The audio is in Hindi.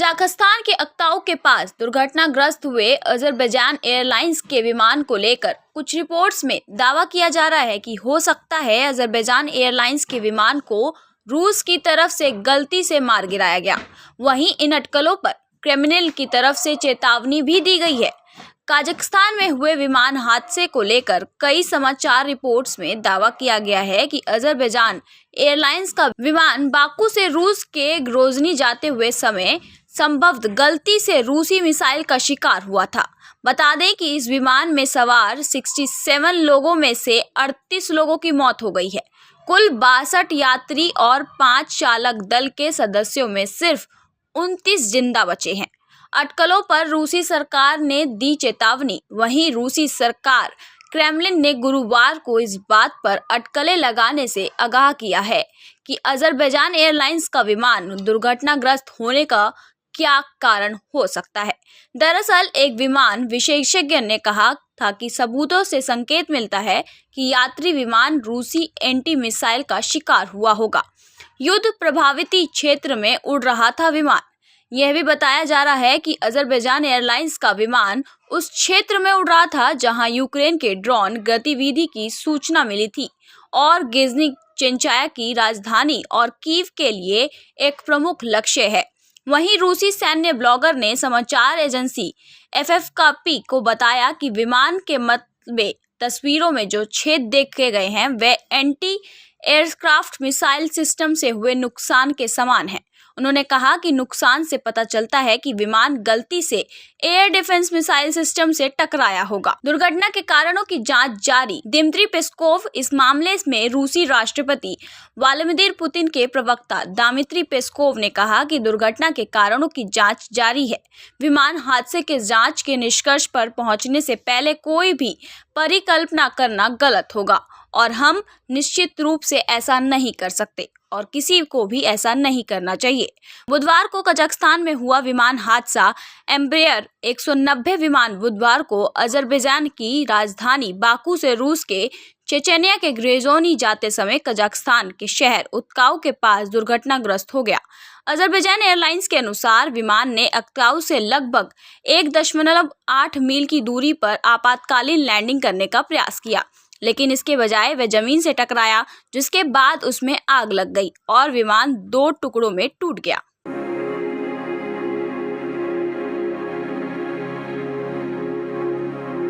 कजाकिस्तान के अक्ताऊ के पास दुर्घटनाग्रस्त हुए अजरबैजान एयरलाइंस के विमान को लेकर कुछ रिपोर्ट्स में दावा किया जा रहा है कि हो सकता है अजरबैजान एयरलाइंस के विमान को रूस की तरफ से गलती से मार गिराया गया। वहीं इन अटकलों पर क्रेमलिन की तरफ से चेतावनी भी दी गई है। कजाकिस्तान में हुए विमान हादसे को लेकर कई समाचार रिपोर्ट्स में दावा किया गया है कि अजरबैजान एयरलाइंस का विमान बाकू से रूस के ग्रोजनी जाते हुए समय संभवतः गलती से रूसी मिसाइल का शिकार हुआ था। बता दें कि इस विमान में सवार 67 लोगों में से 38 लोगों की मौत हो गई है। कुल 62 यात्री और 5 चालक दल के सदस्यों में सिर्फ 29 जिंदा बचे हैं। अटकलों पर रूसी सरकार ने दी चेतावनी। वहीं रूसी सरकार क्रेमलिन ने गुरुवार को इस बात पर अटकलें लगाने से आगाह किया है कि अजरबैजान एयरलाइंस का विमान दुर्घटनाग्रस्त होने का क्या कारण हो सकता है। दरअसल एक विमान विशेषज्ञ ने कहा था कि सबूतों से संकेत मिलता है कि यात्री विमान रूसी एंटी मिसाइल का शिकार हुआ होगा। युद्ध प्रभावित क्षेत्र में उड़ रहा था विमान। यह भी बताया जा रहा है कि अजरबैजान एयरलाइंस का विमान उस क्षेत्र में उड़ रहा था जहां यूक्रेन के ड्रोन गतिविधि की सूचना मिली थी और गिजनी चेंचाया की राजधानी और कीव के लिए एक प्रमुख लक्ष्य है। वहीं रूसी सैन्य ब्लॉगर ने समाचार एजेंसी एफएफपी को बताया कि विमान के मलबे तस्वीरों में जो छेद देखे गए हैं वे एंटी एयरक्राफ्ट मिसाइल सिस्टम से हुए नुकसान के समान हैं। उन्होंने कहा कि नुकसान से पता चलता है कि विमान गलती से एयर डिफेंस मिसाइल सिस्टम से टकराया होगा। दुर्घटना के कारणों की जांच जारी। दिमित्री पेस्कोव इस मामले में रूसी राष्ट्रपति व्लादिमीर पुतिन के प्रवक्ता दिमित्री पेस्कोव ने कहा कि दुर्घटना के कारणों की जांच जारी है। विमान हादसे के जांच के निष्कर्ष पर पहुंचने से पहले कोई भी परिकल्पना करना गलत होगा और हम निश्चित रूप से ऐसा नहीं कर सकते और किसी को भी ऐसा नहीं करना चाहिए। बुधवार को कजाकिस्तान में हुआ विमान हादसा। एम्ब्रेयर 190 विमान बुधवार को अजरबैजान की राजधानी बाकू से रूस के चेचेनिया के ग्रोजनी जाते समय कजाकिस्तान के शहर अक्ताऊ के पास दुर्घटनाग्रस्त हो गया। अजरबैजान एयरलाइंस के अनुसार विमान ने अक्ताऊ से लगभग 1.8 मील की दूरी पर आपातकालीन लैंडिंग करने का प्रयास किया, लेकिन इसके बजाय वह जमीन से टकराया, जिसके बाद उसमें आग लग गई और विमान 2 टुकड़ों में टूट गया।